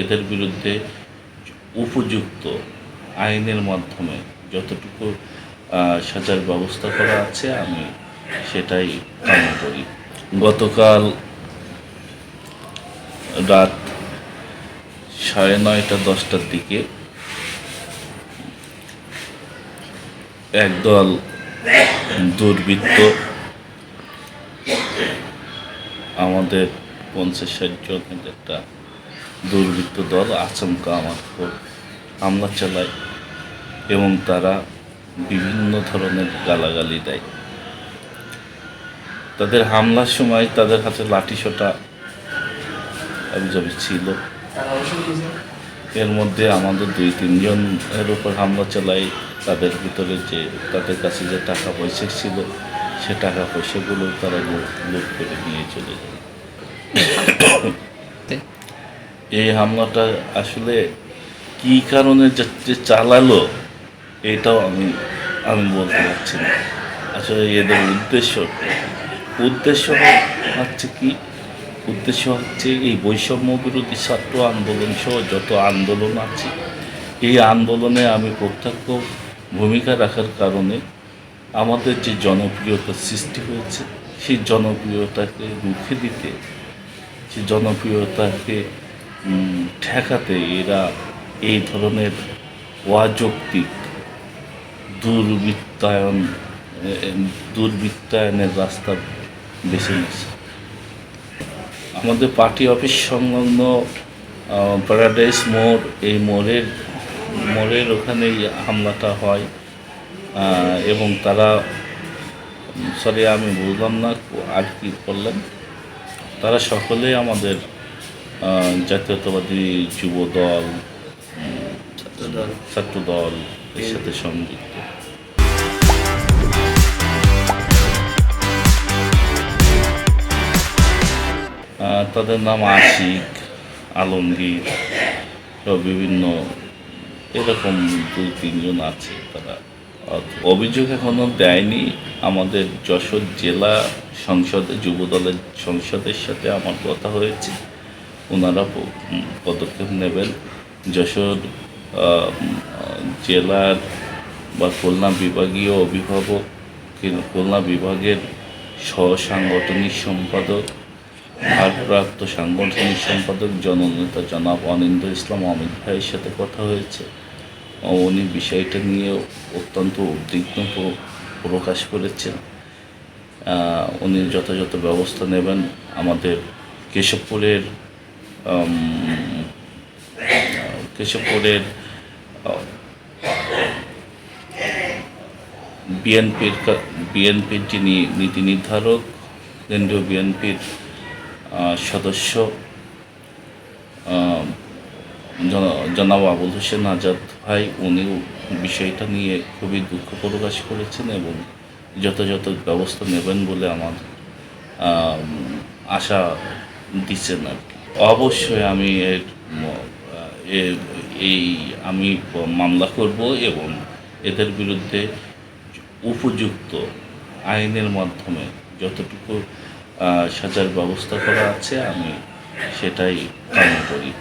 এদের বিরুদ্ধে উপযুক্ত আইনের মাধ্যমে যতটুকু সাজার ব্যবস্থা করা আছে আমি সেটাই কামনা করি। গতকাল রাত 9:30-10টার দিকে একদল দুর্বৃত্ত আমাদের 50-60 জনের একটা দুর্বৃত্ত দল আচমকা আমার উপর হামলা চালায় এবং তারা বিভিন্ন ধরনের গালাগালি দেয়। তাদের হামলার সময় তাদের হাতে লাঠিসোঁটা ছিল। এর মধ্যে আমাদের 2-3 জনের উপর হামলা চালায়। তাদের ভিতরে তাদের কাছে যে টাকা পয়সা ছিল সে টাকা পয়সাগুলো তারা লুট করে নিয়ে চলে যায়। এই হামলাটা আসলে কী কারণে যে চালালো এটাও আমি বলতে পারছি না। আসলে এদের উদ্দেশ্য হচ্ছে কি? উদ্দেশ্য হচ্ছে এই বৈষম্য বিরোধী ছাত্র আন্দোলন সহ যত আন্দোলন আছে এই আন্দোলনে আমি প্রত্যক্ষ ভূমিকা রাখার কারণে আমাদের যে জনপ্রিয়তার সৃষ্টি হয়েছে সেই জনপ্রিয়তাকে রুখে দিতে, সেই জনপ্রিয়তাকে ঠেকাতে এরা এই ধরনের অযৌক্তিক দুর্বৃত্তায়নের রাস্তা বেছে নিয়েছে। আমাদের পার্টি অফিস সংলগ্ন প্যারাডাইস মোড়, এই মোড়ের ওখানেই হামলাটা হয় এবং তারা আমি বুঝলাম না আর কি করলেন। তারা সকলেই আমাদের জাতীয়তাবাদী যুব দল, ছাত্র দল এর সাথে সংযুক্ত। তাদের নাম আশিক, আলমগীর বিভিন্ন এরকম 2-3 জন আছে। তারা অভিযোগ এখনও দেয়নি। আমাদের যশোর জেলা সংসদে যুবদলের সংসদের সাথে আমার কথা হয়েছে, ওনারা পদক্ষেপ নেবেন। যশোর জেলার বা খুলনা বিভাগীয় অভিভাবক, খুলনা বিভাগের সাংগঠনিক সম্পাদক, ভারপ্রাপ্ত সাংগঠনিক সম্পাদক জননেতা জনাব অনিন্দ্য ইসলাম অমিত ভাইয়ের সাথে কথা হয়েছে। উনি বিষয়টা নিয়ে অত্যন্ত উদ্বিগ্ন প্রকাশ করেছেন। উনি যথাযথ ব্যবস্থা নেবেন। আমাদের কেশবপুরের বিএনপির যিনি নীতি নির্ধারক, কেন্দ্রীয় বিএনপির সদস্য জনাব আবুল হোসেন আজাদ ভাই, উনিও বিষয়টা নিয়ে খুবই দুঃখ প্রকাশ করেছেন এবং যথাযথ ব্যবস্থা নেবেন বলে আমার আশা দিচ্ছেন আর কি। অবশ্যই আমি আমি মামলা করব এবং এদের বিরুদ্ধে উপযুক্ত আইনের মাধ্যমে যতটুকু সাজার ব্যবস্থা করা আছে আমি সেটাই কামনা করি।